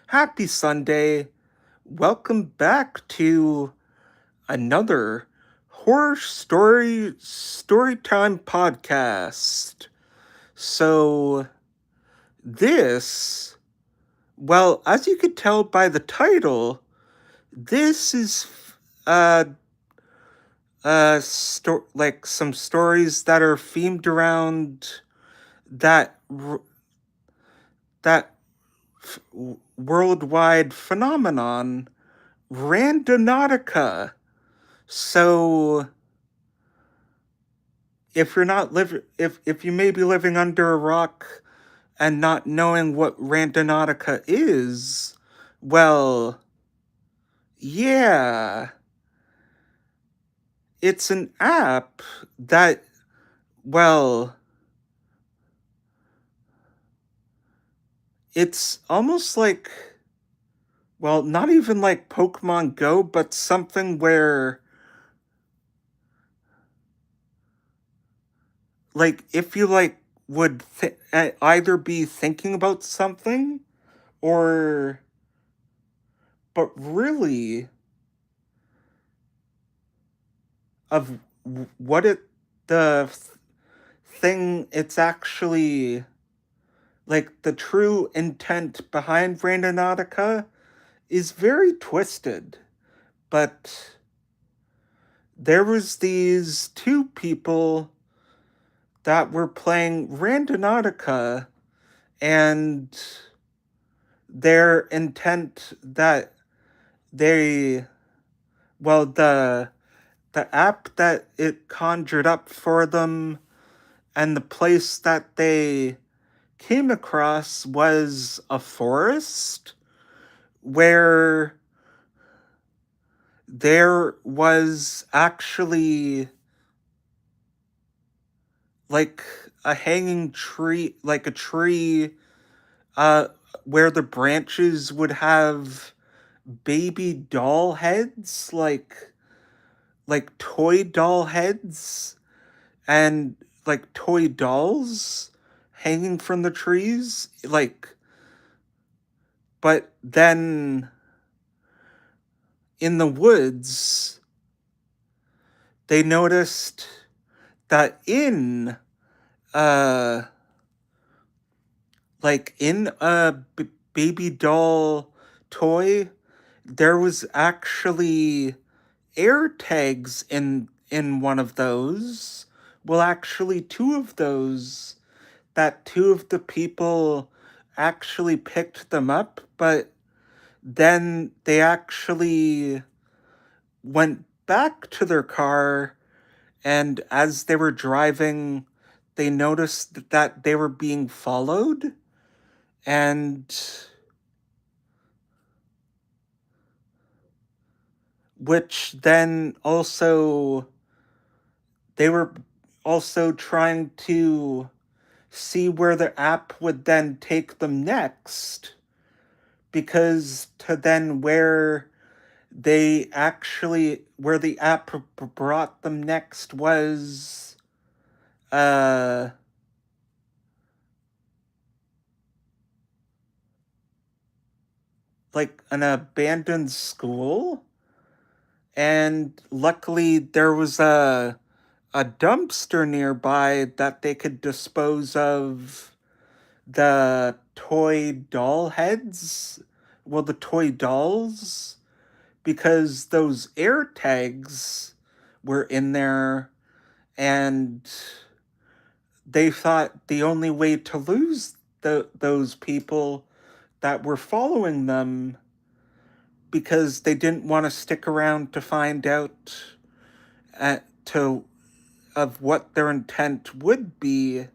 Happy Sunday. Welcome back to another horror storytime podcast. So this, well, as you could tell by the title, this is uh like some stories that are themed around that that worldwide phenomenon, Randonautica. So if you may be living under a rock and not knowing what Randonautica is, well, yeah, it's an app that, well, it's almost like, well, not even like Pokemon Go, but something where, like, if you like would either be thinking about something or, but really, of what it the thing it's actually, like, the true intent behind Randonautica is very twisted. But there was these two people that were playing Randonautica, and their intent that they, well, the app that it conjured up for them and the place that they came across was a forest where there was actually like a hanging tree, like a tree, uh where the branches would have baby doll heads, like toy doll heads, and like toy dolls hanging from the trees, like, but then in the woods they noticed that uh in a baby doll toy there was actually air tags in one of those. Well, actually two of those, that two of the people actually picked them up, but then they actually went back to their car, and as they were driving, they noticed that they were being followed, and which then also, they were also trying to see where the app would then take them next, because to then where the app brought them next was uh like an abandoned school, and luckily there was a dumpster nearby that they could dispose of the toy doll heads, well, the toy dolls, because those air tags were in there, and they thought the only way to lose those people that were following them, because they didn't want to stick around to find out to of what their intent would be,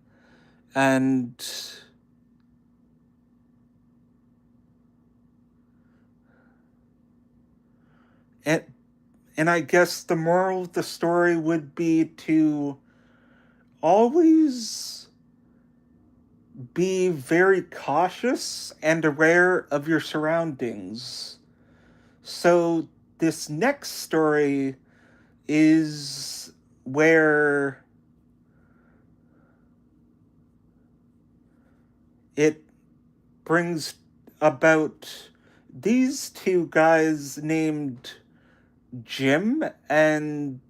and and and I guess the moral of the story would be to always be very cautious and aware of your surroundings. So this next story is where it brings about these two guys named Jim and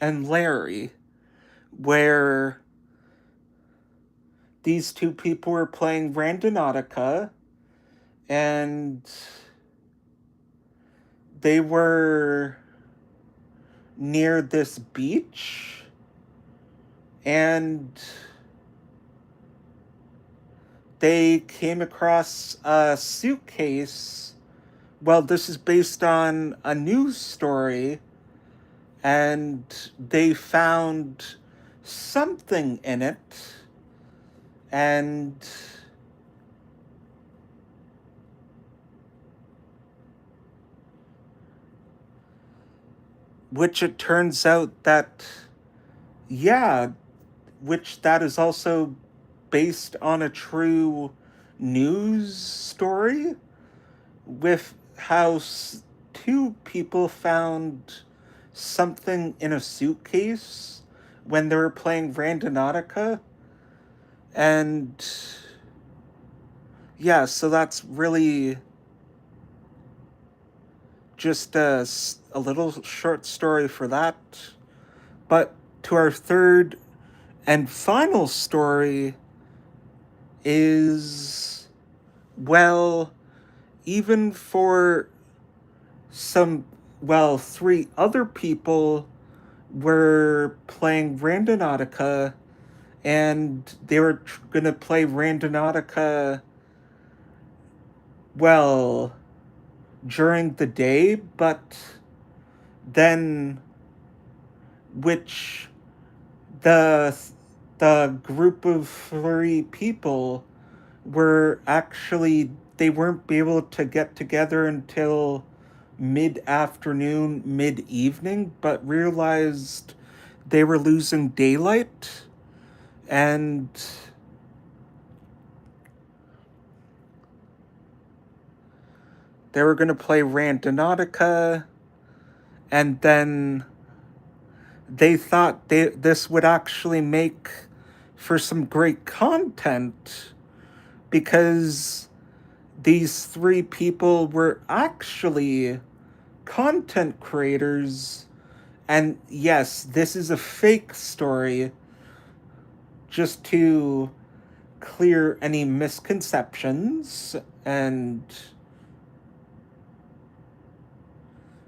Larry, where these two people were playing Randonautica, and they were near this beach, and they came across a suitcase. Well, this is based on a news story, and they found something in it, and which it turns out that, yeah, which that is also based on a true news story with how two people found something in a suitcase when they were playing Randonautica. And yeah, so that's really just a little short story for that. But to our third and final story is, well, even for some, well, three other people were playing Randonautica, and they were going to play Randonautica, well, during the day, but then which the the group of three people were actually, they weren't be able to get together until mid-afternoon, mid-evening, but realized they were losing daylight, and they were going to play Randonautica, and then they thought this would actually make for some great content, because these three people were actually content creators. And yes, this is a fake story, just to clear any misconceptions. And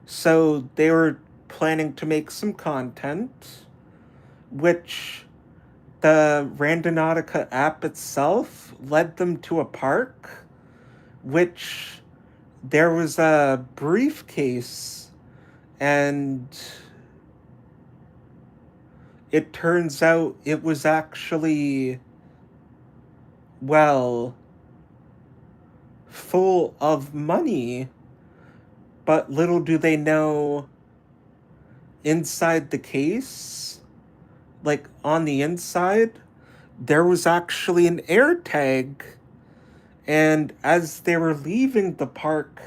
so they were planning to make some content, which the Randonautica app itself led them to a park, which there was a briefcase, and it turns out it was actually, well, full of money, but little do they know, inside the case, like on the inside, there was actually an air tag. And as they were leaving the park,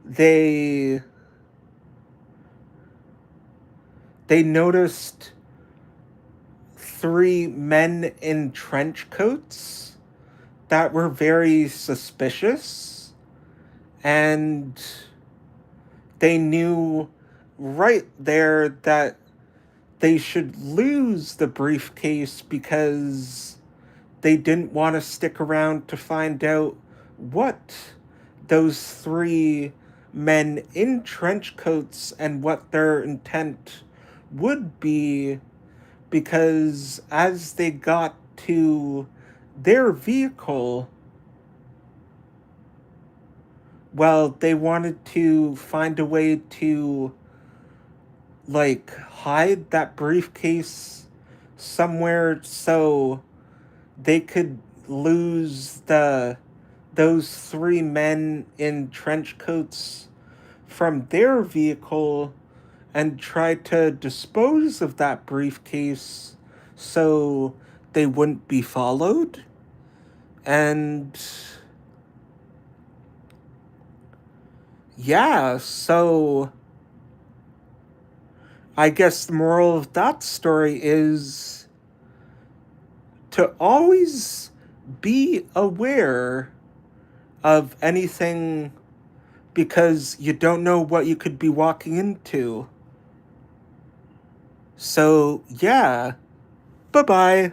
they noticed three men in trench coats that were very suspicious, and they knew right there that they should lose the briefcase, because they didn't want to stick around to find out what those three men in trench coats and what their intent would be, because as they got to their vehicle, well, they wanted to find a way to, like, hide that briefcase somewhere so they could lose those three men in trench coats from their vehicle, and try to dispose of that briefcase so they wouldn't be followed. And yeah, so I guess the moral of that story is to always be aware of anything because you don't know what you could be walking into. So, yeah. Bye bye.